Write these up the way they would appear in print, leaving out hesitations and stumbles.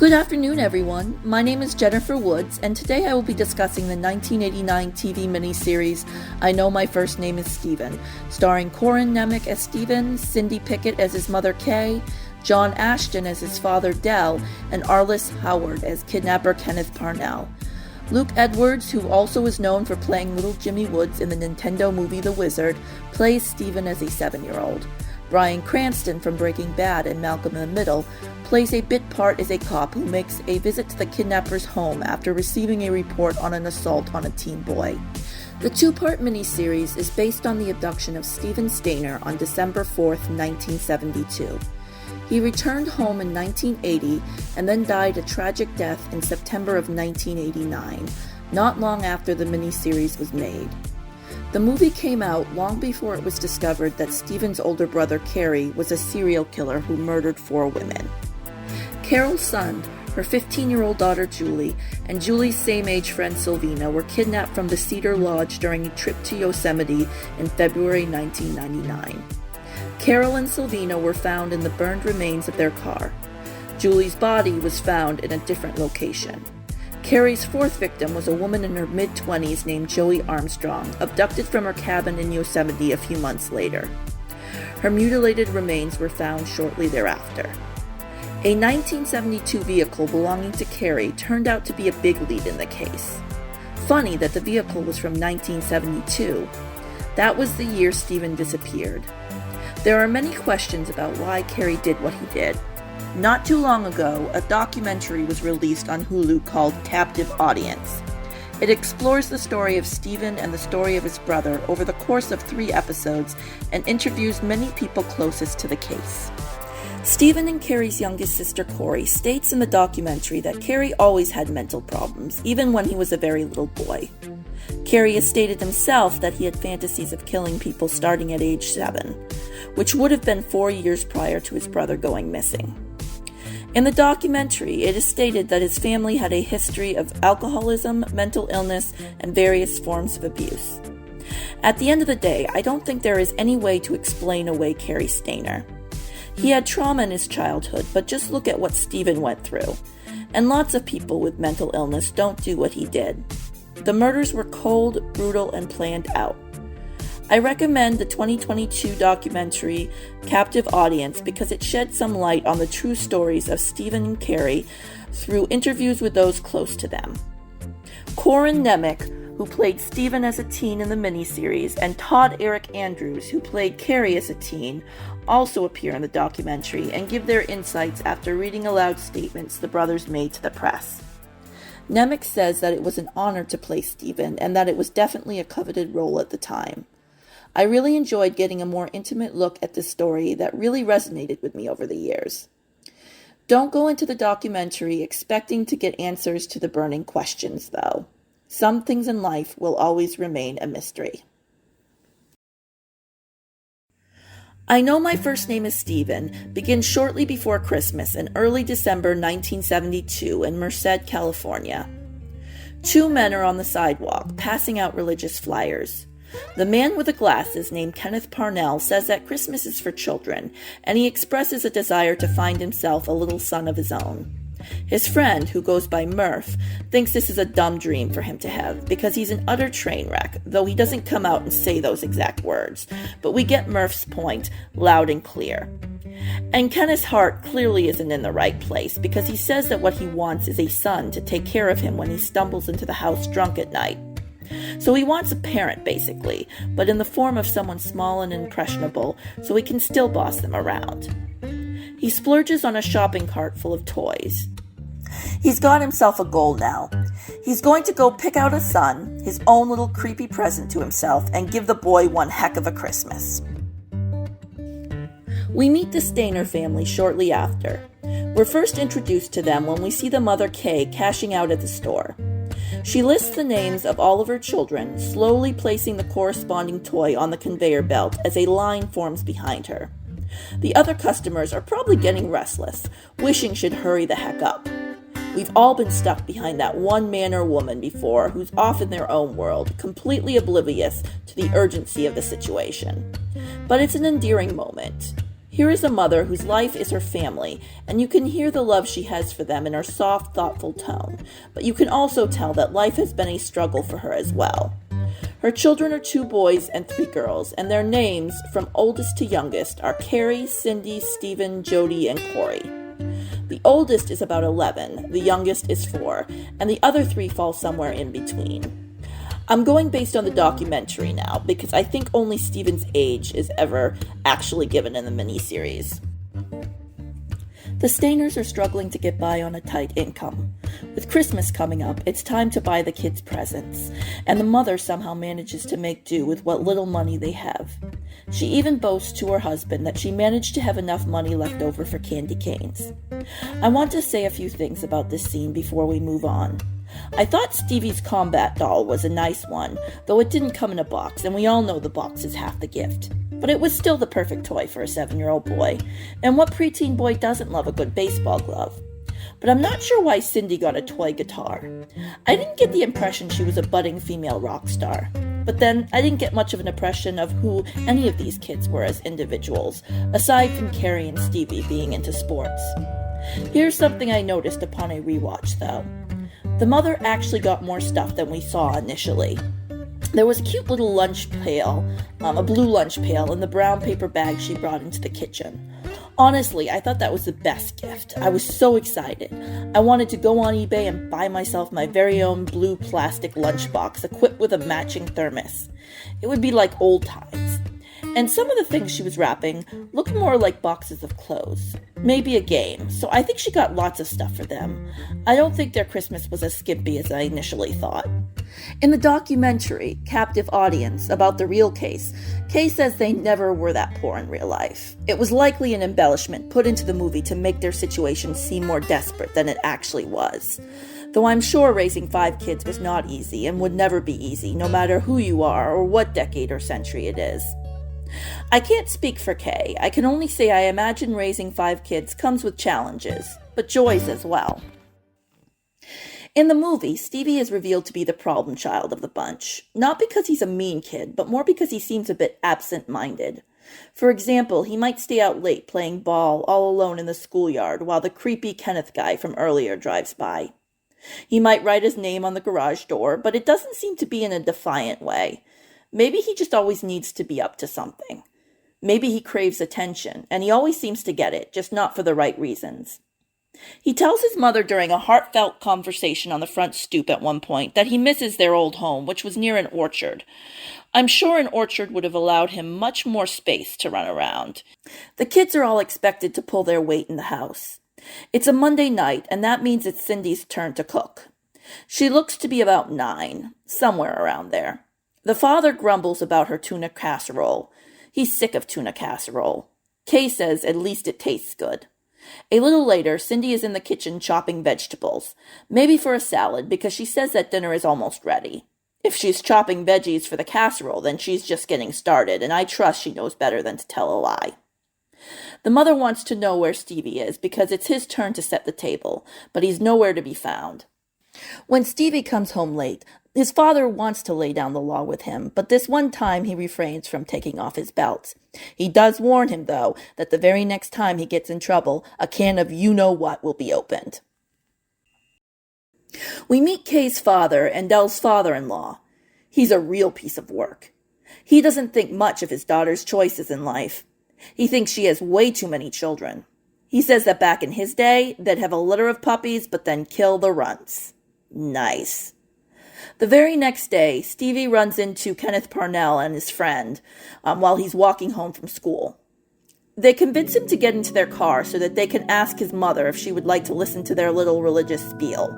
Good afternoon, everyone. My name is Jennifer Woods, and today I will be discussing the 1989 TV miniseries I Know My First Name is Steven, starring Corin Nemec as Steven, Cindy Pickett as his mother Kay, John Ashton as his father Dell, and Arliss Howard as kidnapper Kenneth Parnell. Luke Edwards, who also is known for playing Little Jimmy Woods in the Nintendo movie The Wizard, plays Steven as a 7-year-old. Bryan Cranston from Breaking Bad and Malcolm in the Middle plays a bit part as a cop who makes a visit to the kidnapper's home after receiving a report on an assault on a teen boy. The two-part miniseries is based on the abduction of Steven Stayner on December 4th, 1972. He returned home in 1980 and then died a tragic death in September of 1989, not long after the miniseries was made. The movie came out long before it was discovered that Steven's older brother Carrie was a serial killer who murdered 4 women. Carol's son, her 15-year-old daughter Julie, and Julie's same-age friend Sylvina were kidnapped from the Cedar Lodge during a trip to Yosemite in February 1999. Carol and Sylvina were found in the burned remains of their car. Julie's body was found in a different location. Carrie's 4th victim was a woman in her mid-20s named Joey Armstrong, abducted from her cabin in Yosemite a few months later. Her mutilated remains were found shortly thereafter. A 1972 vehicle belonging to Carrie turned out to be a big lead in the case. Funny that the vehicle was from 1972. That was the year Steven disappeared. There are many questions about why Carrie did what he did. Not too long ago, a documentary was released on Hulu called Captive Audience. It explores the story of Steven and the story of his brother over the course of 3 episodes and interviews many people closest to the case. Steven and Carrie's youngest sister Corey states in the documentary that Carrie always had mental problems, even when he was a very little boy. Carrie has stated himself that he had fantasies of killing people starting at age 7, which would have been 4 years prior to his brother going missing. In the documentary, it is stated that his family had a history of alcoholism, mental illness, and various forms of abuse. At the end of the day, I don't think there is any way to explain away Carrie Stayner. He had trauma in his childhood, but just look at what Steven went through. And lots of people with mental illness don't do what he did. The murders were cold, brutal, and planned out. I recommend the 2022 documentary Captive Audience because it sheds some light on the true stories of Steven and Carrie through interviews with those close to them. Corin Nemec, who played Steven as a teen in the miniseries, and Todd Eric Andrews, who played Carrie as a teen, also appear in the documentary and give their insights after reading aloud statements the brothers made to the press. Nemec says that it was an honor to play Steven and that it was definitely a coveted role at the time. I really enjoyed getting a more intimate look at this story that really resonated with me over the years. Don't go into the documentary expecting to get answers to the burning questions, though. Some things in life will always remain a mystery. I Know My First Name is Steven begins shortly before Christmas in early December 1972 in Merced, California. 2 men are on the sidewalk, passing out religious flyers. The man with the glasses, named Kenneth Parnell, says that Christmas is for children, and he expresses a desire to find himself a little son of his own. His friend, who goes by Murph, thinks this is a dumb dream for him to have, because he's an utter train wreck, though he doesn't come out and say those exact words, but we get Murph's point loud and clear. And Kenneth's heart clearly isn't in the right place, because he says that what he wants is a son to take care of him when he stumbles into the house drunk at night. So he wants a parent, basically, but in the form of someone small and impressionable, so he can still boss them around. He splurges on a shopping cart full of toys. He's got himself a goal now. He's going to go pick out a son, his own little creepy present to himself, and give the boy one heck of a Christmas. We meet the Stayner family shortly after. We're first introduced to them when we see the mother Kay cashing out at the store. She lists the names of all of her children, slowly placing the corresponding toy on the conveyor belt as a line forms behind her. The other customers are probably getting restless, wishing she'd hurry the heck up. We've all been stuck behind that one man or woman before who's off in their own world, completely oblivious to the urgency of the situation. But it's an endearing moment. Here is a mother whose life is her family, and you can hear the love she has for them in her soft, thoughtful tone, but you can also tell that life has been a struggle for her as well. Her children are 2 boys and 3 girls, and their names, from oldest to youngest, are Carrie, Cindy, Stephen, Jody, and Corey. The oldest is about 11, the youngest is 4, and the other 3 fall somewhere in between. I'm going based on the documentary now, because I think only Stephen's age is ever actually given in the miniseries. The Stainers are struggling to get by on a tight income. With Christmas coming up, it's time to buy the kids presents, and the mother somehow manages to make do with what little money they have. She even boasts to her husband that she managed to have enough money left over for candy canes. I want to say a few things about this scene before we move on. I thought Stevie's combat doll was a nice one, though it didn't come in a box, and we all know the box is half the gift. But it was still the perfect toy for a 7-year-old boy, and what preteen boy doesn't love a good baseball glove? But I'm not sure why Cindy got a toy guitar. I didn't get the impression she was a budding female rock star. But then, I didn't get much of an impression of who any of these kids were as individuals, aside from Carrie and Stevie being into sports. Here's something I noticed upon a rewatch, though. The mother actually got more stuff than we saw initially. There was a cute little lunch pail, a blue lunch pail, in the brown paper bag she brought into the kitchen. Honestly, I thought that was the best gift. I was so excited. I wanted to go on eBay and buy myself my very own blue plastic lunchbox equipped with a matching thermos. It would be like old times. And some of the things she was wrapping looked more like boxes of clothes. Maybe a game, so I think she got lots of stuff for them. I don't think their Christmas was as skimpy as I initially thought. In the documentary, Captive Audience, about the real case, Kay says they never were that poor in real life. It was likely an embellishment put into the movie to make their situation seem more desperate than it actually was. Though I'm sure raising 5 kids was not easy and would never be easy, no matter who you are or what decade or century it is. I can't speak for Kay. I can only say I imagine raising 5 kids comes with challenges, but joys as well. In the movie, Stevie is revealed to be the problem child of the bunch, not because he's a mean kid, but more because he seems a bit absent-minded. For example, he might stay out late playing ball all alone in the schoolyard while the creepy Kenneth guy from earlier drives by. He might write his name on the garage door, but it doesn't seem to be in a defiant way. Maybe he just always needs to be up to something. Maybe he craves attention, and he always seems to get it, just not for the right reasons. He tells his mother during a heartfelt conversation on the front stoop at one point that he misses their old home, which was near an orchard. I'm sure an orchard would have allowed him much more space to run around. The kids are all expected to pull their weight in the house. It's a Monday night, and that means it's Cindy's turn to cook. She looks to be about 9, somewhere around there. The father grumbles about her tuna casserole. He's sick of tuna casserole. Kay says at least it tastes good. A little later, Cindy is in the kitchen chopping vegetables, maybe for a salad because she says that dinner is almost ready. If she's chopping veggies for the casserole, then she's just getting started, and I trust she knows better than to tell a lie. The mother wants to know where Stevie is because it's his turn to set the table, but he's nowhere to be found. When Stevie comes home late, his father wants to lay down the law with him, but this one time he refrains from taking off his belt. He does warn him, though, that the very next time he gets in trouble, a can of you-know-what will be opened. We meet Kay's father and Delle's father-in-law. He's a real piece of work. He doesn't think much of his daughter's choices in life. He thinks she has way too many children. He says that back in his day, they'd have a litter of puppies, but then kill the runts. Nice. The very next day, Stevie runs into Kenneth Parnell and his friend while he's walking home from school. They convince him to get into their car so that they can ask his mother if she would like to listen to their little religious spiel.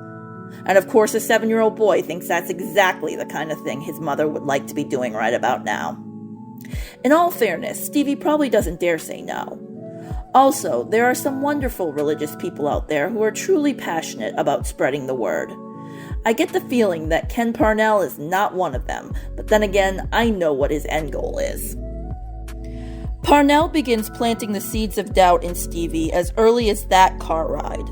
And of course, a 7-year-old boy thinks that's exactly the kind of thing his mother would like to be doing right about now. In all fairness, Stevie probably doesn't dare say no. Also, there are some wonderful religious people out there who are truly passionate about spreading the word. I get the feeling that Ken Parnell is not one of them, but then again, I know what his end goal is. Parnell begins planting the seeds of doubt in Stevie as early as that car ride.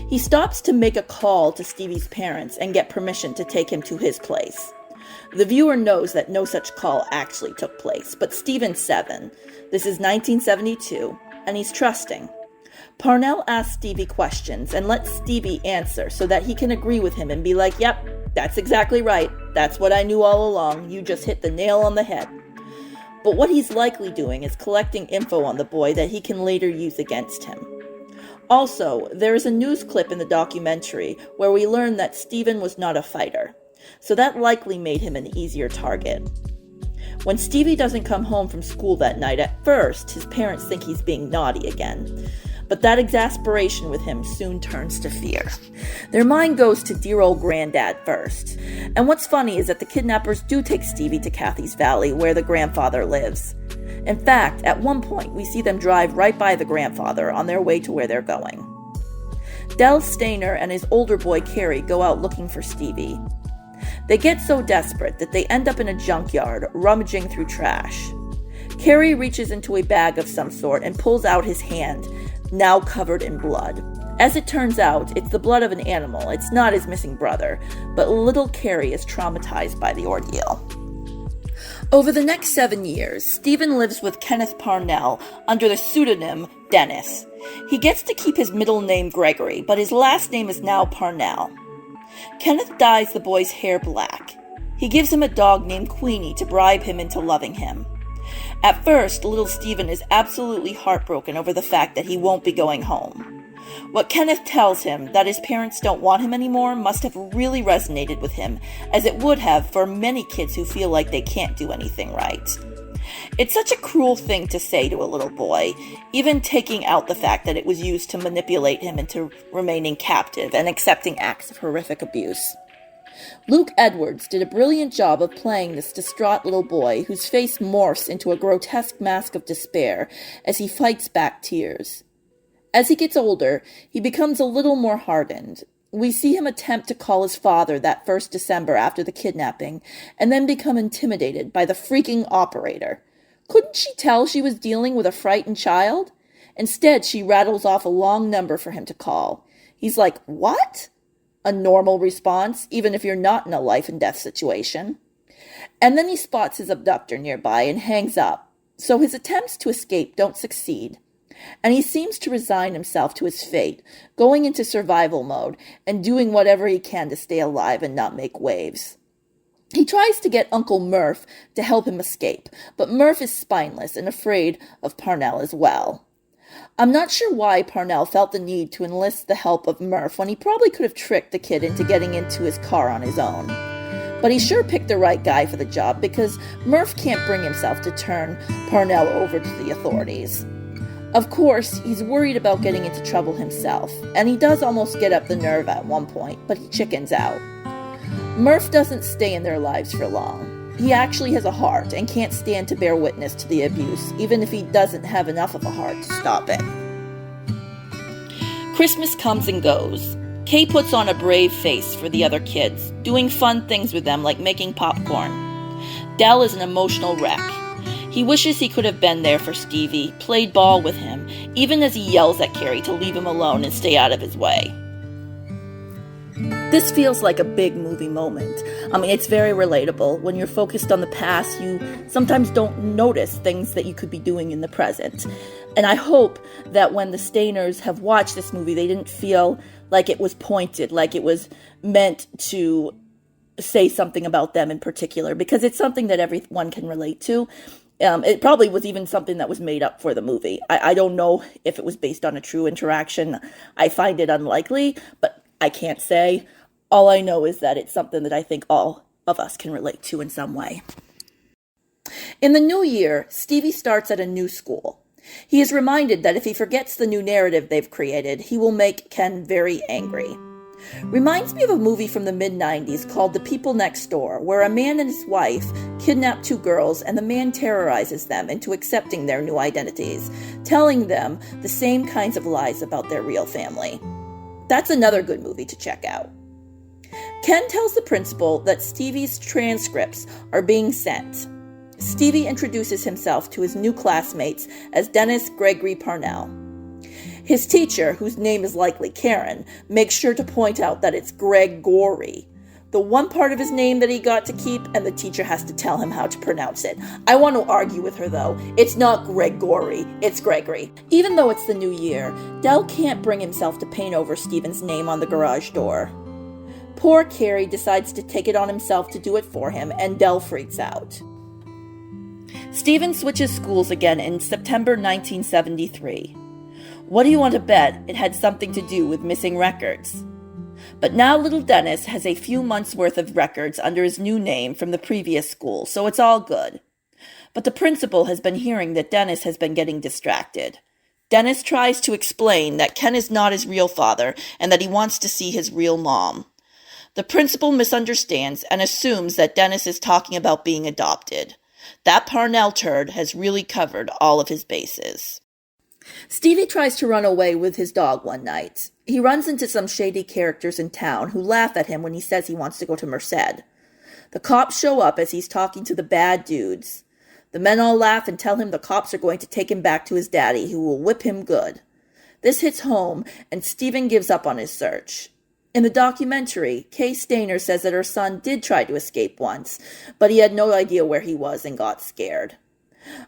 He stops to make a call to Stevie's parents and get permission to take him to his place. The viewer knows that no such call actually took place, but Steven's 7. This is 1972, and he's trusting. Parnell asks Stevie questions and lets Stevie answer so that he can agree with him and be like, yep, that's exactly right. That's what I knew all along. You just hit the nail on the head. But what he's likely doing is collecting info on the boy that he can later use against him. Also, there is a news clip in the documentary where we learn that Steven was not a fighter, so that likely made him an easier target. When Stevie doesn't come home from school that night, at first, his parents think he's being naughty again. But that exasperation with him soon turns to fear. Their mind goes to dear old granddad first. And what's funny is that the kidnappers do take Stevie to Kathy's Valley, where the grandfather lives. In fact, at one point, we see them drive right by the grandfather on their way to where they're going. Del Stainer and his older boy Carrie go out looking for Stevie. They get so desperate that they end up in a junkyard, rummaging through trash. Carrie reaches into a bag of some sort and pulls out his hand, now covered in blood. As it turns out, it's the blood of an animal. It's not his missing brother, but little Carrie is traumatized by the ordeal. Over the next 7 years, Stephen lives with Kenneth Parnell under the pseudonym Dennis. He gets to keep his middle name Gregory, but his last name is now Parnell. Kenneth dyes the boy's hair black. He gives him a dog named Queenie to bribe him into loving him. At first, little Stephen is absolutely heartbroken over the fact that he won't be going home. What Kenneth tells him, that his parents don't want him anymore, must have really resonated with him, as it would have for many kids who feel like they can't do anything right. It's such a cruel thing to say to a little boy, even taking out the fact that it was used to manipulate him into remaining captive and accepting acts of horrific abuse. Luke Edwards did a brilliant job of playing this distraught little boy whose face morphs into a grotesque mask of despair as he fights back tears. As he gets older, he becomes a little more hardened. We see him attempt to call his father that first December after the kidnapping, and then become intimidated by the freaking operator. Couldn't she tell she was dealing with a frightened child? Instead, she rattles off a long number for him to call. He's like, "What?" A normal response, even if you're not in a life and death situation. And then he spots his abductor nearby and hangs up, so his attempts to escape don't succeed. And he seems to resign himself to his fate, going into survival mode and doing whatever he can to stay alive and not make waves. He tries to get Uncle Murph to help him escape, but Murph is spineless and afraid of Parnell as well. I'm not sure why Parnell felt the need to enlist the help of Murph when he probably could have tricked the kid into getting into his car on his own. But he sure picked the right guy for the job because Murph can't bring himself to turn Parnell over to the authorities. Of course, he's worried about getting into trouble himself, and he does almost get up the nerve at one point, but he chickens out. Murph doesn't stay in their lives for long. He actually has a heart and can't stand to bear witness to the abuse, even if he doesn't have enough of a heart to stop it. Christmas comes and goes. Kay puts on a brave face for the other kids, doing fun things with them like making popcorn. Del is an emotional wreck. He wishes he could have been there for Stevie, played ball with him, even as he yells at Carrie to leave him alone and stay out of his way. This feels like a big movie moment. I mean, it's very relatable. When you're focused on the past, you sometimes don't notice things that you could be doing in the present. And I hope that when the Stainers have watched this movie, they didn't feel like it was pointed, like it was meant to say something about them in particular, because it's something that everyone can relate to. It probably was even something that was made up for the movie. I don't know if it was based on a true interaction. I find it unlikely, but I can't say. All I know is that it's something that I think all of us can relate to in some way. In the new year, Stevie starts at a new school. He is reminded that if he forgets the new narrative they've created, he will make Ken very angry. Reminds me of a movie from the mid-90s called The People Next Door, where a man and his wife kidnap two girls and the man terrorizes them into accepting their new identities, telling them the same kinds of lies about their real family. That's another good movie to check out. Ken tells the principal that Stevie's transcripts are being sent. Stevie introduces himself to his new classmates as Dennis Gregory Parnell. His teacher, whose name is likely Karen, makes sure to point out that it's Greg Gorey, the one part of his name that he got to keep, and the teacher has to tell him how to pronounce it. I want to argue with her, though. It's not Gregory, it's Gregory. Even though it's the new year, Del can't bring himself to paint over Steven's name on the garage door. Poor Carrie decides to take it on himself to do it for him, and Del freaks out. Steven switches schools again in September 1973. What do you want to bet? It had something to do with missing records. But now little Dennis has a few months' worth of records under his new name from the previous school, so it's all good. But the principal has been hearing that Dennis has been getting distracted. Dennis tries to explain that Ken is not his real father and that he wants to see his real mom. The principal misunderstands and assumes that Dennis is talking about being adopted. That Parnell turd has really covered all of his bases. Stevie tries to run away with his dog one night. He runs into some shady characters in town who laugh at him when he says he wants to go to Merced. The cops show up as he's talking to the bad dudes. The men all laugh and tell him the cops are going to take him back to his daddy, who will whip him good. This hits home, and Steven gives up on his search. In the documentary, Kay Stainer says that her son did try to escape once, but he had no idea where he was and got scared.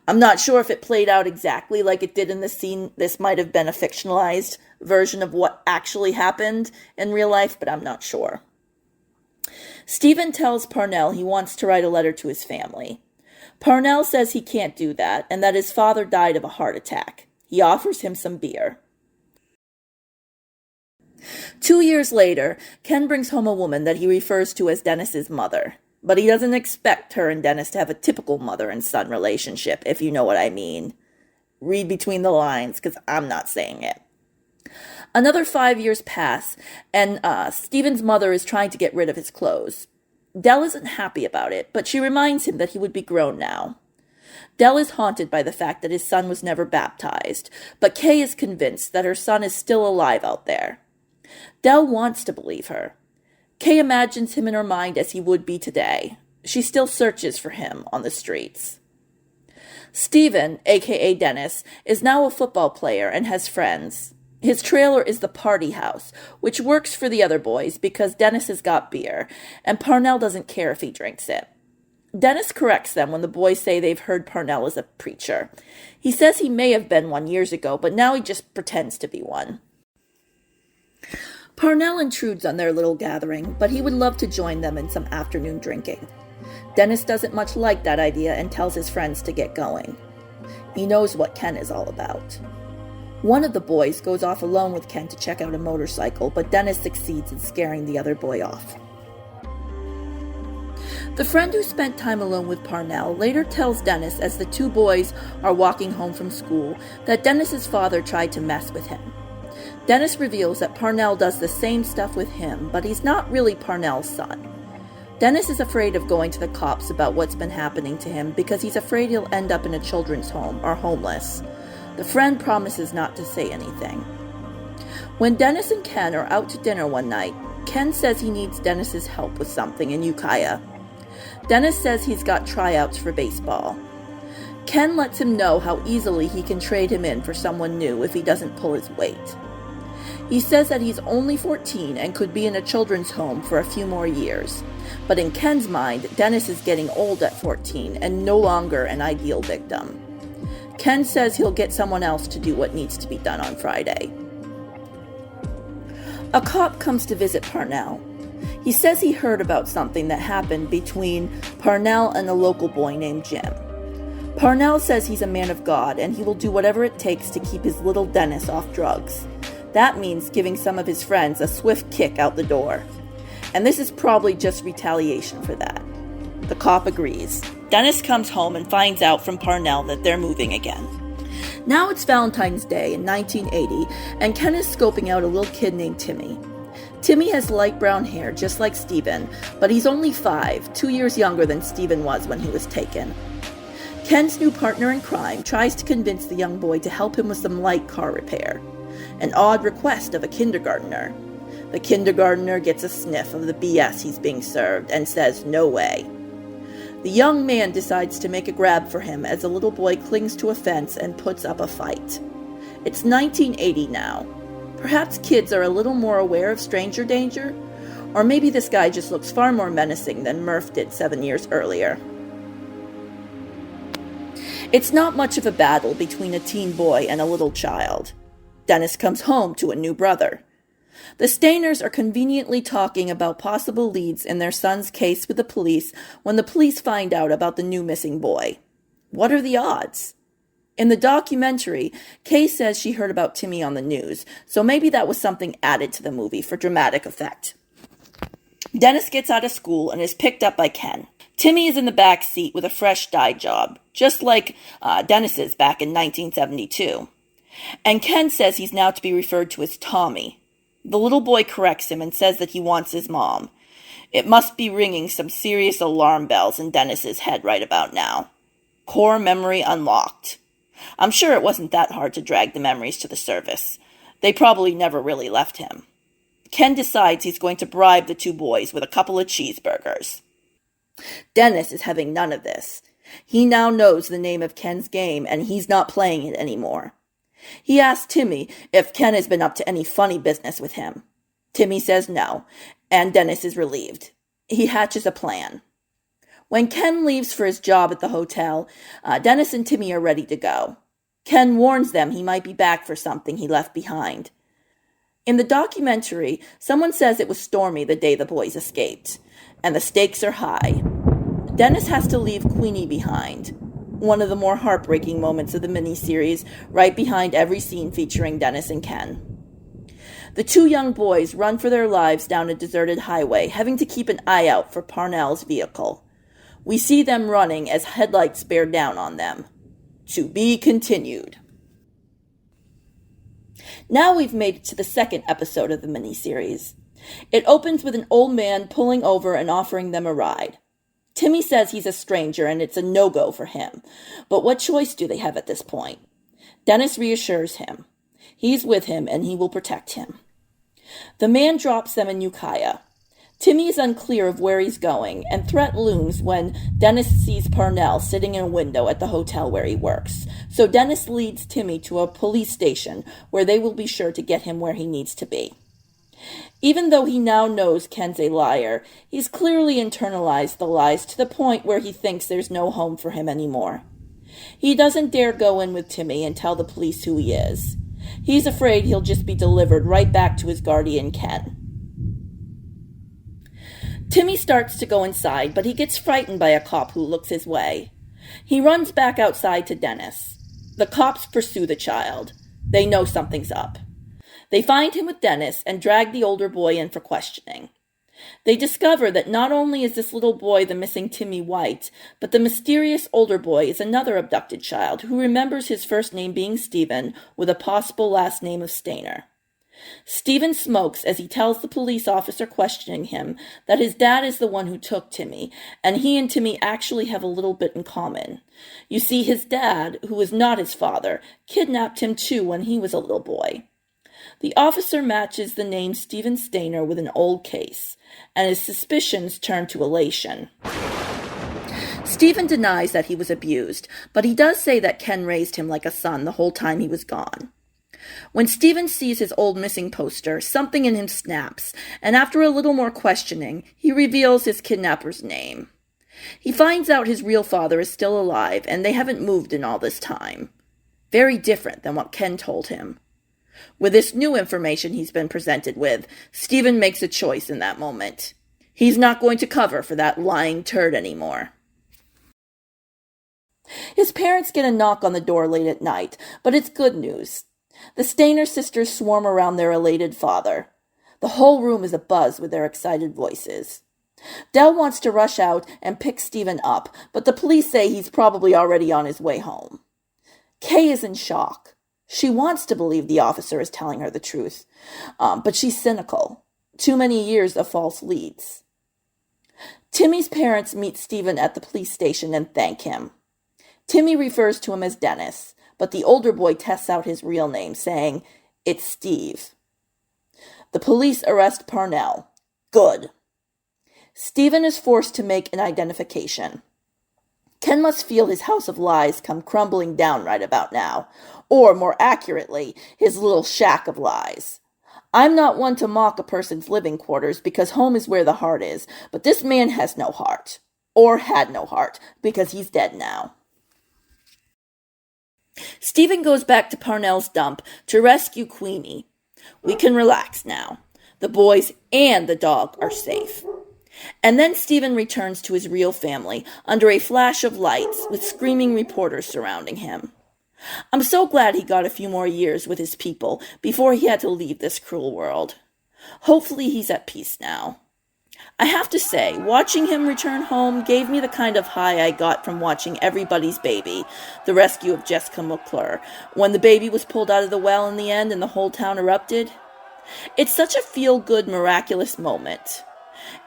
I'm not sure if it played out exactly like it did in the scene. This might have been a fictionalized version of what actually happened in real life, but I'm not sure. Steven tells Parnell he wants to write a letter to his family. Parnell says he can't do that and that his father died of a heart attack. He offers him some beer. 2 years later, Ken brings home a woman that he refers to as Dennis's mother. But he doesn't expect her and Dennis to have a typical mother and son relationship, if you know what I mean. Read between the lines, because I'm not saying it. Another 5 years pass, and Steven's mother is trying to get rid of his clothes. Del isn't happy about it, but she reminds him that he would be grown now. Del is haunted by the fact that his son was never baptized, but Kay is convinced that her son is still alive out there. Del wants to believe her. Kay imagines him in her mind as he would be today. She still searches for him on the streets. Steven, aka Dennis, is now a football player and has friends. His trailer is the party house, which works for the other boys because Dennis has got beer, and Parnell doesn't care if he drinks it. Dennis corrects them when the boys say they've heard Parnell is a preacher. He says he may have been one years ago, but now he just pretends to be one. Parnell intrudes on their little gathering, but he would love to join them in some afternoon drinking. Dennis doesn't much like that idea and tells his friends to get going. He knows what Ken is all about. One of the boys goes off alone with Ken to check out a motorcycle, but Dennis succeeds in scaring the other boy off. The friend who spent time alone with Parnell later tells Dennis as the two boys are walking home from school that Dennis's father tried to mess with him. Dennis reveals that Parnell does the same stuff with him, but he's not really Parnell's son. Dennis is afraid of going to the cops about what's been happening to him because he's afraid he'll end up in a children's home or homeless. The friend promises not to say anything. When Dennis and Ken are out to dinner one night, Ken says he needs Dennis's help with something in Ukiah. Dennis says he's got tryouts for baseball. Ken lets him know how easily he can trade him in for someone new if he doesn't pull his weight. He says that he's only 14 and could be in a children's home for a few more years. But in Ken's mind, Dennis is getting old at 14 and no longer an ideal victim. Ken says he'll get someone else to do what needs to be done on Friday. A cop comes to visit Parnell. He says he heard about something that happened between Parnell and a local boy named Jim. Parnell says he's a man of God and he will do whatever it takes to keep his little Dennis off drugs. That means giving some of his friends a swift kick out the door. And this is probably just retaliation for that. The cop agrees. Dennis comes home and finds out from Parnell that they're moving again. Now it's Valentine's Day in 1980, and Ken is scoping out a little kid named Timmy. Timmy has light brown hair just like Steven, but he's only 5, 2 years younger than Steven was when he was taken. Ken's new partner in crime tries to convince the young boy to help him with some light car repair. An odd request of a kindergartner. The kindergartner gets a sniff of the BS he's being served and says no way. The young man decides to make a grab for him as the little boy clings to a fence and puts up a fight. It's 1980 now. Perhaps kids are a little more aware of stranger danger? Or maybe this guy just looks far more menacing than Murph did 7 years earlier. It's not much of a battle between a teen boy and a little child. Dennis comes home to a new brother. The Stainers are conveniently talking about possible leads in their son's case with the police when the police find out about the new missing boy. What are the odds? In the documentary, Kay says she heard about Timmy on the news, so maybe that was something added to the movie for dramatic effect. Dennis gets out of school and is picked up by Ken. Timmy is in the back seat with a fresh dye job, just like Dennis's back in 1972. And Ken says he's now to be referred to as Tommy. The little boy corrects him and says that he wants his mom. It must be ringing some serious alarm bells in Dennis's head right about now. Core memory unlocked. I'm sure it wasn't that hard to drag the memories to the surface. They probably never really left him. Ken decides he's going to bribe the two boys with a couple of cheeseburgers. Dennis is having none of this. He now knows the name of Ken's game, and he's not playing it anymore. He asks Timmy if Ken has been up to any funny business with him. Timmy says no, and Dennis is relieved. He hatches a plan. When Ken leaves for his job at the hotel, Dennis and Timmy are ready to go. Ken warns them he might be back for something he left behind. In the documentary, someone says it was stormy the day the boys escaped, and the stakes are high. Dennis has to leave Queenie behind, one of the more heartbreaking moments of the miniseries, right behind every scene featuring Dennis and Ken. The two young boys run for their lives down a deserted highway, having to keep an eye out for Parnell's vehicle. We see them running as headlights bear down on them. To be continued. Now we've made it to the second episode of the miniseries. It opens with an old man pulling over and offering them a ride. Timmy says he's a stranger and it's a no-go for him, but what choice do they have at this point? Dennis reassures him. He's with him and he will protect him. The man drops them in Ukiah. Timmy is unclear of where he's going, and threat looms when Dennis sees Parnell sitting in a window at the hotel where he works. So Dennis leads Timmy to a police station where they will be sure to get him where he needs to be. Even though he now knows Ken's a liar, he's clearly internalized the lies to the point where he thinks there's no home for him anymore. He doesn't dare go in with Timmy and tell the police who he is. He's afraid he'll just be delivered right back to his guardian Ken. Timmy starts to go inside, but he gets frightened by a cop who looks his way. He runs back outside to Dennis. The cops pursue the child. They know something's up. They find him with Dennis and drag the older boy in for questioning. They discover that not only is this little boy the missing Timmy White, but the mysterious older boy is another abducted child who remembers his first name being Stephen with a possible last name of Stainer. Stephen smokes as he tells the police officer questioning him that his dad is the one who took Timmy, and he and Timmy actually have a little bit in common. You see, his dad, who is not his father, kidnapped him too when he was a little boy. The officer matches the name Stephen Stainer with an old case, and his suspicions turn to elation. Stephen denies that he was abused, but he does say that Ken raised him like a son the whole time he was gone. When Stephen sees his old missing poster, something in him snaps, and after a little more questioning, he reveals his kidnapper's name. He finds out his real father is still alive, and they haven't moved in all this time. Very different than what Ken told him. With this new information he's been presented with, Stephen makes a choice in that moment. He's not going to cover for that lying turd anymore. His parents get a knock on the door late at night, but it's good news. The Stainer sisters swarm around their elated father. The whole room is abuzz with their excited voices. Dell wants to rush out and pick Stephen up, but the police say he's probably already on his way home. Kay is in shock. She wants to believe the officer is telling her the truth, but she's cynical. Too many years of false leads. Timmy's parents meet Stephen at the police station and thank him. Timmy refers to him as Dennis, but the older boy tests out his real name, saying, "It's Steve." The police arrest Parnell. Good. Stephen is forced to make an identification. Ken must feel his house of lies come crumbling down right about now, or more accurately, his little shack of lies. I'm not one to mock a person's living quarters because home is where the heart is, but this man has no heart. Or had no heart, because he's dead now. Stephen goes back to Parnell's dump to rescue Queenie. We can relax now. The boys and the dog are safe. And then Stephen returns to his real family under a flash of lights with screaming reporters surrounding him. I'm so glad he got a few more years with his people before he had to leave this cruel world. Hopefully he's at peace now. I have to say, watching him return home gave me the kind of high I got from watching Everybody's Baby, the rescue of Jessica McClure, when the baby was pulled out of the well in the end and the whole town erupted. It's such a feel-good, miraculous moment.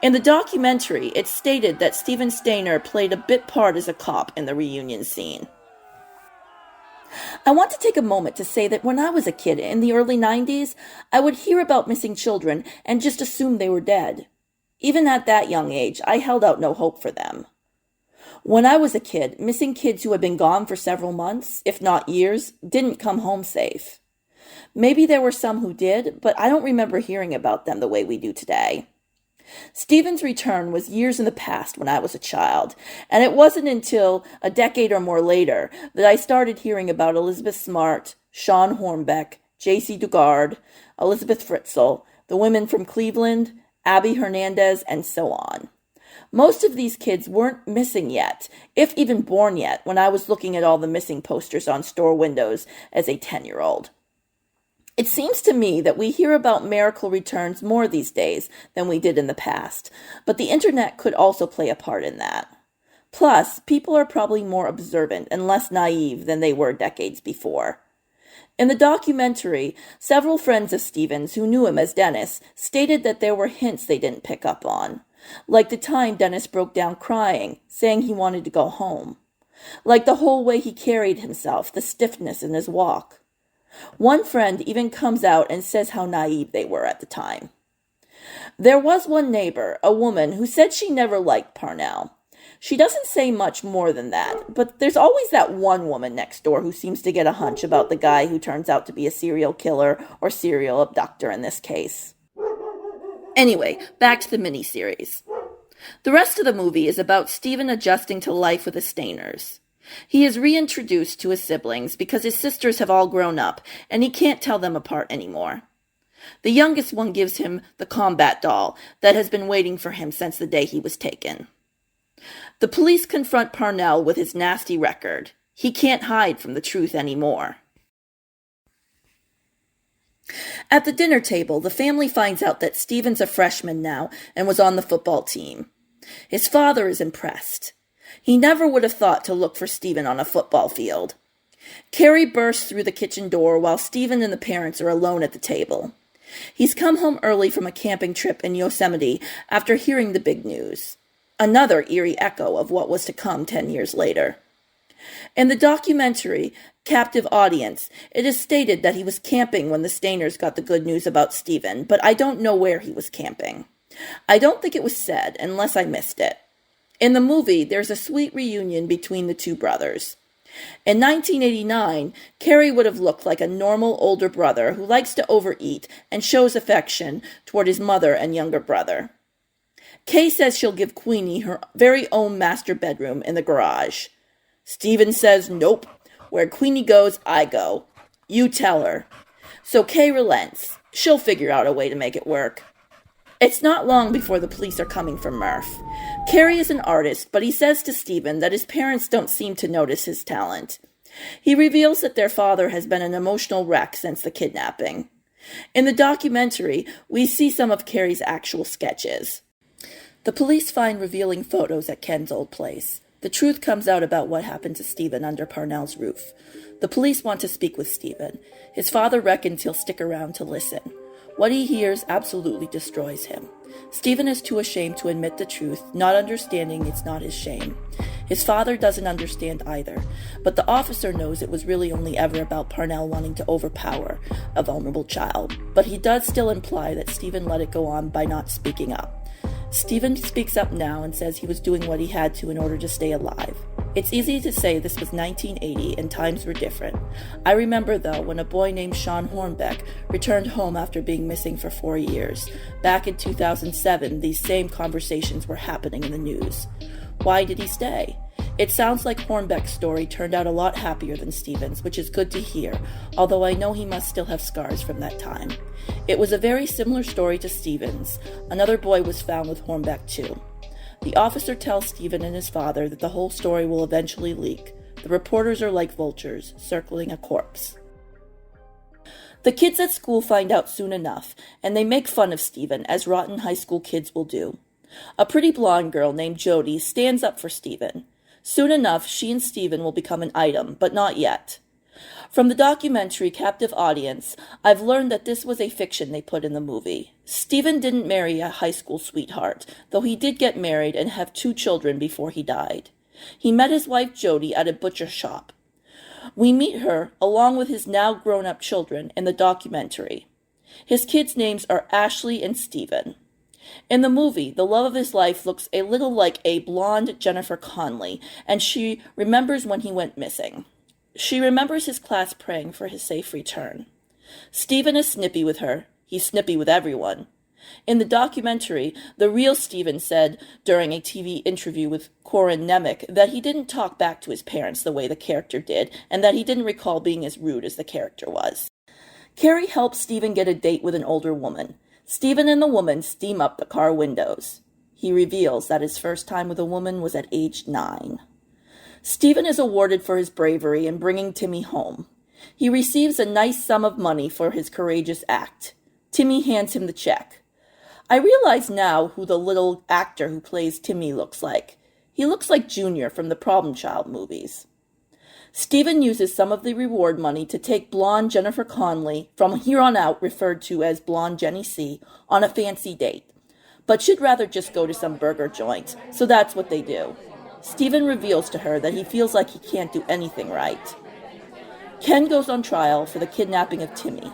In the documentary, it's stated that Steven Stayner played a bit part as a cop in the reunion scene. I want to take a moment to say that when I was a kid in the early 90s, I would hear about missing children and just assume they were dead. Even at that young age, I held out no hope for them. When I was a kid, missing kids who had been gone for several months, if not years, didn't come home safe. Maybe there were some who did, but I don't remember hearing about them the way we do today. Stephen's return was years in the past when I was a child, and it wasn't until a decade or more later that I started hearing about Elizabeth Smart, Sean Hornbeck, J.C. Dugard, Elizabeth Fritzl, the women from Cleveland, Abby Hernandez, and so on. Most of these kids weren't missing yet, if even born yet, when I was looking at all the missing posters on store windows as a 10-year-old. It seems to me that we hear about miracle returns more these days than we did in the past, but the internet could also play a part in that. Plus, people are probably more observant and less naive than they were decades before. In the documentary, several friends of Stephen's who knew him as Dennis stated that there were hints they didn't pick up on, like the time Dennis broke down crying, saying he wanted to go home, like the whole way he carried himself, the stiffness in his walk. One friend even comes out and says how naive they were at the time. There was one neighbor, a woman, who said she never liked Parnell. She doesn't say much more than that, but there's always that one woman next door who seems to get a hunch about the guy who turns out to be a serial killer or serial abductor in this case. Anyway, back to the miniseries. The rest of the movie is about Stephen adjusting to life with the Stayners. He is reintroduced to his siblings because his sisters have all grown up, and he can't tell them apart anymore. The youngest one gives him the combat doll that has been waiting for him since the day he was taken. The police confront Parnell with his nasty record. He can't hide from the truth anymore. At the dinner table, the family finds out that Stephen's a freshman now and was on the football team. His father is impressed. He never would have thought to look for Stephen on a football field. Carrie bursts through the kitchen door while Stephen and the parents are alone at the table. He's come home early from a camping trip in Yosemite after hearing the big news. Another eerie echo of what was to come 10 years later. In the documentary, Captive Audience, it is stated that he was camping when the Stayners got the good news about Stephen, but I don't know where he was camping. I don't think it was said, unless I missed it. In the movie, there's a sweet reunion between the two brothers. In 1989, Carrie would have looked like a normal older brother who likes to overeat and shows affection toward his mother and younger brother. Kay says she'll give Queenie her very own master bedroom in the garage. Stephen says, nope, where Queenie goes, I go. You tell her. So Kay relents. She'll figure out a way to make it work. It's not long before the police are coming for Murph. Carrie is an artist, but he says to Stephen that his parents don't seem to notice his talent. He reveals that their father has been an emotional wreck since the kidnapping. In the documentary, we see some of Carrie's actual sketches. The police find revealing photos at Ken's old place. The truth comes out about what happened to Stephen under Parnell's roof. The police want to speak with Stephen. His father reckons he'll stick around to listen. What he hears absolutely destroys him. Stephen is too ashamed to admit the truth, not understanding it's not his shame. His father doesn't understand either, but the officer knows it was really only ever about Parnell wanting to overpower a vulnerable child. But he does still imply that Stephen let it go on by not speaking up. Stephen speaks up now and says he was doing what he had to in order to stay alive. It's easy to say this was 1980 and times were different. I remember, though, when a boy named Sean Hornbeck returned home after being missing for 4 years. Back in 2007, these same conversations were happening in the news. Why did he stay? It sounds like Hornbeck's story turned out a lot happier than Stephen's, which is good to hear, although I know he must still have scars from that time. It was a very similar story to Stephen's. Another boy was found with Hornbeck too. The officer tells Stephen and his father that the whole story will eventually leak. The reporters are like vultures, circling a corpse. The kids at school find out soon enough, and they make fun of Stephen, as rotten high school kids will do. A pretty blonde girl named Jody stands up for Stephen. Soon enough, she and Stephen will become an item, but not yet. From the documentary Captive Audience, I've learned that this was a fiction they put in the movie. Stephen didn't marry a high school sweetheart, though he did get married and have 2 children before he died. He met his wife Jody at a butcher shop. We meet her, along with his now grown-up children, in the documentary. His kids' names are Ashley and Stephen. In the movie, the love of his life looks a little like a blonde Jennifer Connelly, and she remembers when he went missing. She remembers his class praying for his safe return. Stephen is snippy with her. He's snippy with everyone. In the documentary, the real Stephen said during a TV interview with Corin Nemec that he didn't talk back to his parents the way the character did, and that he didn't recall being as rude as the character was. Carrie helps Stephen get a date with an older woman. Stephen and the woman steam up the car windows. He reveals that his first time with a woman was at age 9. Stephen is awarded for his bravery in bringing Timmy home. He receives a nice sum of money for his courageous act. Timmy hands him the check. I realize now who the little actor who plays Timmy looks like. He looks like Junior from the Problem Child movies. Stephen uses some of the reward money to take blonde Jennifer Connelly, from here on out referred to as blonde Jenny C., on a fancy date. But she'd rather just go to some burger joint, so that's what they do. Stephen reveals to her that he feels like he can't do anything right. Ken goes on trial for the kidnapping of Timmy.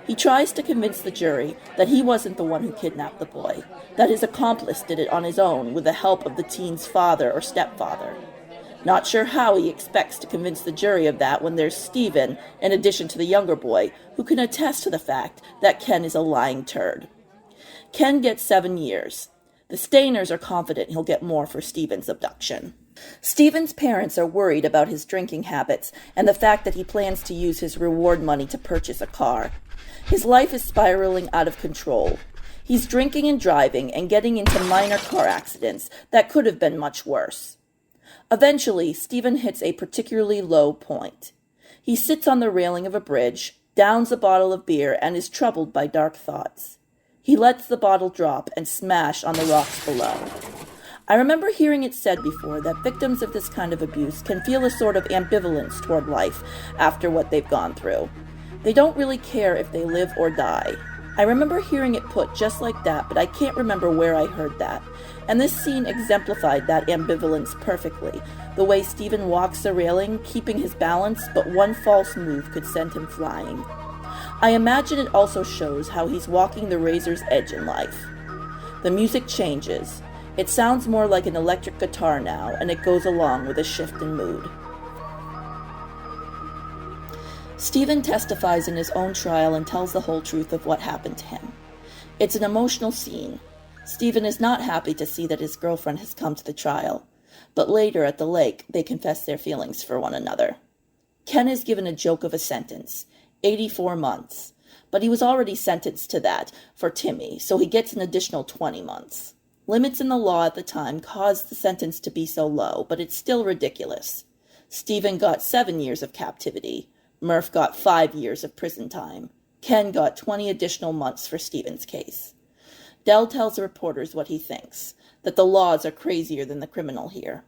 He tries to convince the jury that he wasn't the one who kidnapped the boy, that his accomplice did it on his own with the help of the teen's father or stepfather. Not sure how he expects to convince the jury of that when there's Stephen, in addition to the younger boy, who can attest to the fact that Ken is a lying turd. Ken gets 7 years. The Stainers are confident he'll get more for Stephen's abduction. Stephen's parents are worried about his drinking habits and the fact that he plans to use his reward money to purchase a car. His life is spiraling out of control. He's drinking and driving and getting into minor car accidents that could have been much worse. Eventually, Stephen hits a particularly low point. He sits on the railing of a bridge, downs a bottle of beer, and is troubled by dark thoughts. He lets the bottle drop and smash on the rocks below. I remember hearing it said before that victims of this kind of abuse can feel a sort of ambivalence toward life after what they've gone through. They don't really care if they live or die. I remember hearing it put just like that, but I can't remember where I heard that. And this scene exemplified that ambivalence perfectly. The way Stephen walks the railing, keeping his balance, but one false move could send him flying. I imagine it also shows how he's walking the razor's edge in life. The music changes. It sounds more like an electric guitar now, and it goes along with a shift in mood. Stephen testifies in his own trial and tells the whole truth of what happened to him. It's an emotional scene. Stephen is not happy to see that his girlfriend has come to the trial, but later at the lake they confess their feelings for one another. Ken is given a joke of a sentence, 84 months, but he was already sentenced to that for Timmy, so he gets an additional 20 months. Limits in the law at the time caused the sentence to be so low, but it's still ridiculous. Stephen got 7 years of captivity. Murph got 5 years of prison time. Ken got 20 additional months for Stephen's case. Dell tells the reporters what he thinks, that the laws are crazier than the criminal here.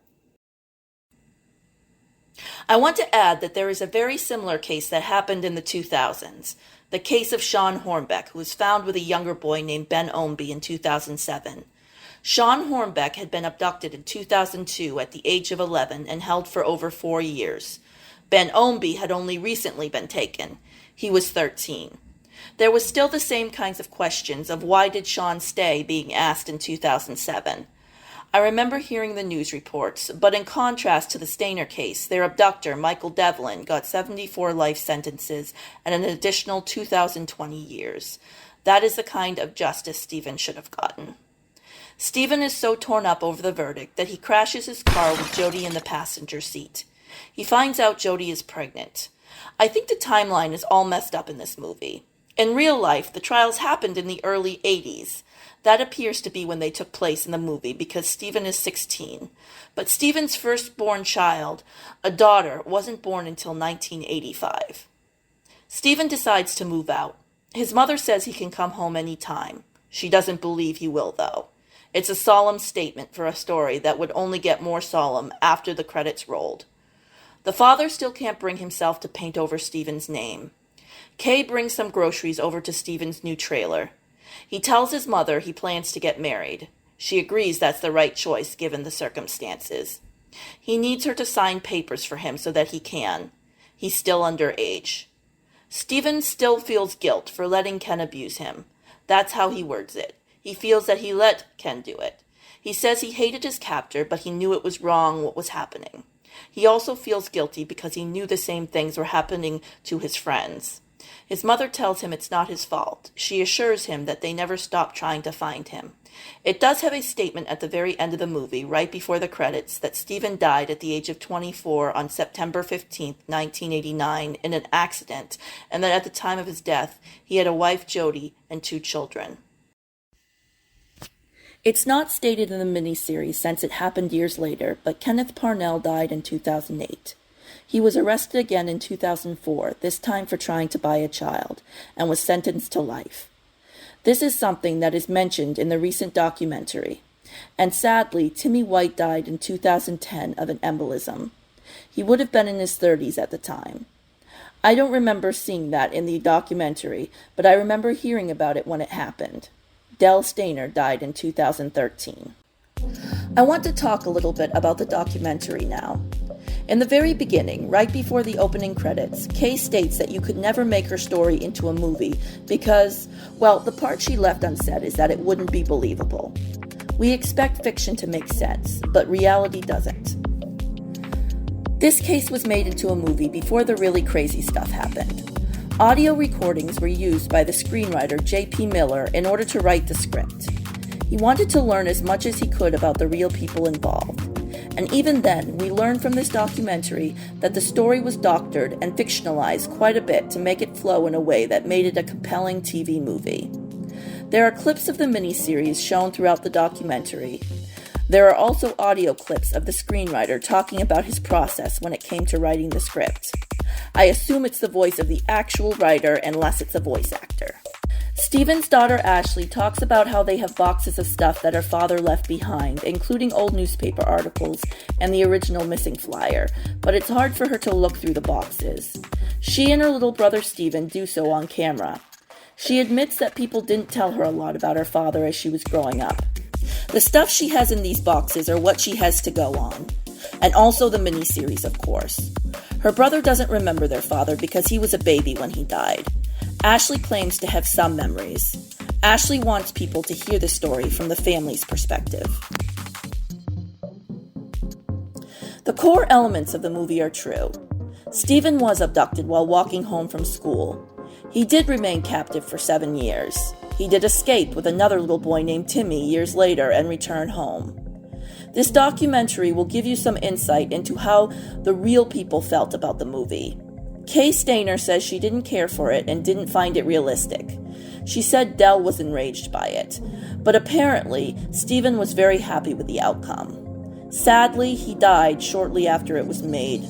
I want to add that there is a very similar case that happened in the 2000s, the case of Sean Hornbeck, who was found with a younger boy named Ben Omby in 2007. Sean Hornbeck had been abducted in 2002 at the age of 11 and held for over 4 years. Ben Omby had only recently been taken. He was 13. There was still the same kinds of questions of why did Sean stay being asked in 2007. I remember hearing the news reports, but in contrast to the Stainer case, their abductor, Michael Devlin, got 74 life sentences and an additional 2,020 years. That is the kind of justice Stephen should have gotten. Stephen is so torn up over the verdict that he crashes his car with Jody in the passenger seat. He finds out Jody is pregnant. I think the timeline is all messed up in this movie. In real life, the trials happened in the early 80s. That appears to be when they took place in the movie because Stephen is 16. But Stephen's firstborn child, a daughter, wasn't born until 1985. Stephen decides to move out. His mother says he can come home any time. She doesn't believe he will, though. It's a solemn statement for a story that would only get more solemn after the credits rolled. The father still can't bring himself to paint over Stephen's name. Kay brings some groceries over to Stephen's new trailer. He tells his mother he plans to get married. She agrees that's the right choice given the circumstances. He needs her to sign papers for him so that he can. He's still underage. Stephen still feels guilt for letting Ken abuse him. That's how he words it. He feels that he let Ken do it. He says he hated his captor, but he knew it was wrong what was happening. He also feels guilty because he knew the same things were happening to his friends. His mother tells him it's not his fault. She assures him that they never stopped trying to find him. It does have a statement at the very end of the movie, right before the credits, that Stephen died at the age of 24 on September 15, 1989, in an accident, and that at the time of his death, he had a wife, Jody, and 2 children. It's not stated in the miniseries since it happened years later, but Kenneth Parnell died in 2008. He was arrested again in 2004, this time for trying to buy a child, and was sentenced to life. This is something that is mentioned in the recent documentary. And sadly, Timmy White died in 2010 of an embolism. He would have been in his 30s at the time. I don't remember seeing that in the documentary, but I remember hearing about it when it happened. Del Stainer died in 2013. I want to talk a little bit about the documentary now. In the very beginning, right before the opening credits, Kay states that you could never make her story into a movie because, well, the part she left unsaid is that it wouldn't be believable. We expect fiction to make sense, but reality doesn't. This case was made into a movie before the really crazy stuff happened. Audio recordings were used by the screenwriter J.P. Miller in order to write the script. He wanted to learn as much as he could about the real people involved. And even then, we learned from this documentary that the story was doctored and fictionalized quite a bit to make it flow in a way that made it a compelling TV movie. There are clips of the miniseries shown throughout the documentary. There are also audio clips of the screenwriter talking about his process when it came to writing the script. I assume it's the voice of the actual writer unless it's a voice actor. Stephen's daughter Ashley talks about how they have boxes of stuff that her father left behind, including old newspaper articles and the original missing flyer, but it's hard for her to look through the boxes. She and her little brother Stephen do so on camera. She admits that people didn't tell her a lot about her father as she was growing up. The stuff she has in these boxes are what she has to go on, and also the miniseries, of course. Her brother doesn't remember their father because he was a baby when he died. Ashley claims to have some memories. Ashley wants people to hear the story from the family's perspective. The core elements of the movie are true. Stephen was abducted while walking home from school. He did remain captive for 7 years. He did escape with another little boy named Timmy years later and return home. This documentary will give you some insight into how the real people felt about the movie. Kay Stainer says she didn't care for it and didn't find it realistic. She said Del was enraged by it, but apparently Stephen was very happy with the outcome. Sadly, he died shortly after it was made.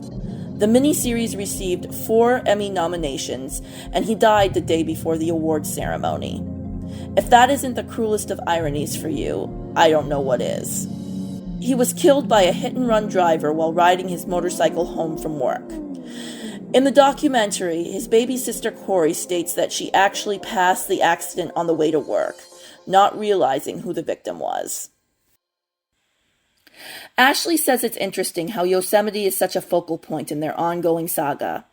The miniseries received 4 Emmy nominations, and he died the day before the awards ceremony. If that isn't the cruelest of ironies for you, I don't know what is. He was killed by a hit-and-run driver while riding his motorcycle home from work. In the documentary, his baby sister Corey states that she actually passed the accident on the way to work, not realizing who the victim was. Ashley says it's interesting how Yosemite is such a focal point in their ongoing saga.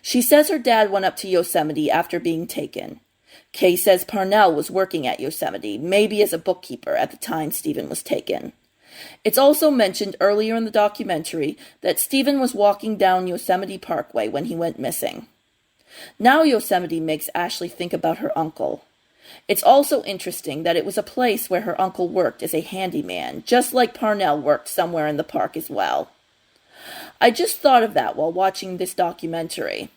She says her dad went up to Yosemite after being taken. Kay says Parnell was working at Yosemite, maybe as a bookkeeper at the time Stephen was taken. It's also mentioned earlier in the documentary that Steven was walking down Yosemite Parkway when he went missing. Now Yosemite makes Ashley think about her uncle. It's also interesting that it was a place where her uncle worked as a handyman, just like Parnell worked somewhere in the park as well. I just thought of that while watching this documentary.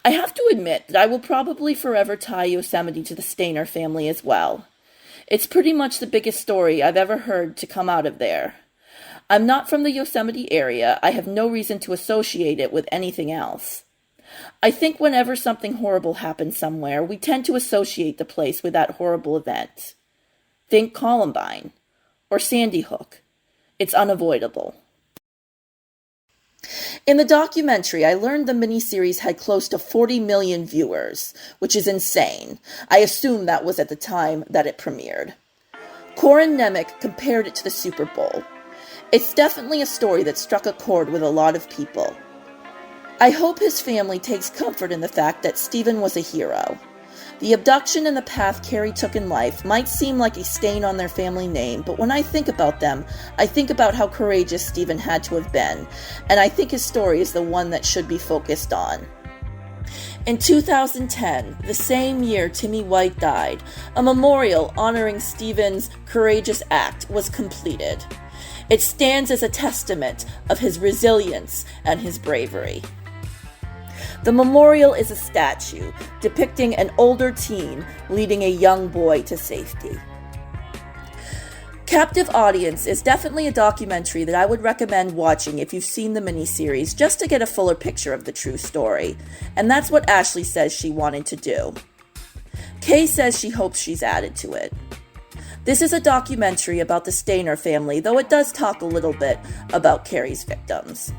I have to admit that I will probably forever tie Yosemite to the Stainer family as well. It's pretty much the biggest story I've ever heard to come out of there. I'm not from the Yosemite area. I have no reason to associate it with anything else. I think whenever something horrible happens somewhere, we tend to associate the place with that horrible event. Think Columbine or Sandy Hook. It's unavoidable. In the documentary, I learned the miniseries had close to 40 million viewers, which is insane. I assume that was at the time that it premiered. Corin Nemec compared it to the Super Bowl. It's definitely a story that struck a chord with a lot of people. I hope his family takes comfort in the fact that Steven was a hero. The abduction and the path Carrie took in life might seem like a stain on their family name, but when I think about them, I think about how courageous Steven had to have been, and I think his story is the one that should be focused on. In 2010, the same year Timmy White died, a memorial honoring Steven's courageous act was completed. It stands as a testament of his resilience and his bravery. The memorial is a statue depicting an older teen leading a young boy to safety. Captive Audience is definitely a documentary that I would recommend watching if you've seen the miniseries, just to get a fuller picture of the true story. And that's what Ashley says she wanted to do. Kay says she hopes she's added to it. This is a documentary about the Stainer family, though it does talk a little bit about Carrie's victims.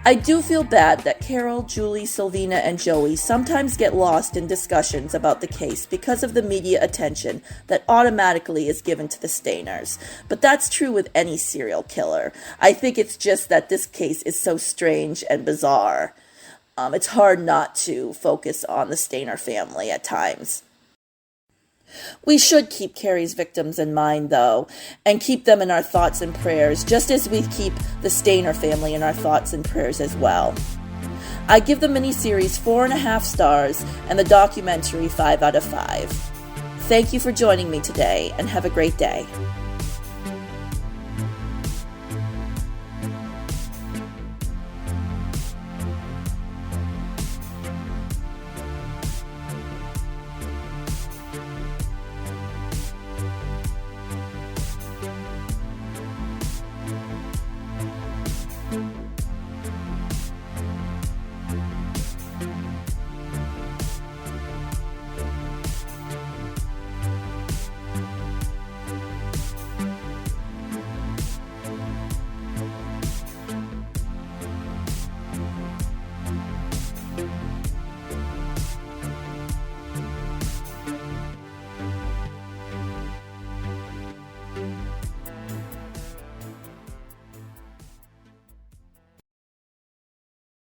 I do feel bad that Carol, Julie, Sylvina, and Joey sometimes get lost in discussions about the case because of the media attention that automatically is given to the Stainers. But that's true with any serial killer. I think it's just that this case is so strange and bizarre. It's hard not to focus on the Stainer family at times. We should keep Carrie's victims in mind, though, and keep them in our thoughts and prayers, just as we keep the Stainer family in our thoughts and prayers as well. I give the miniseries 4.5 stars and the documentary 5 out of 5. Thank you for joining me today, and have a great day.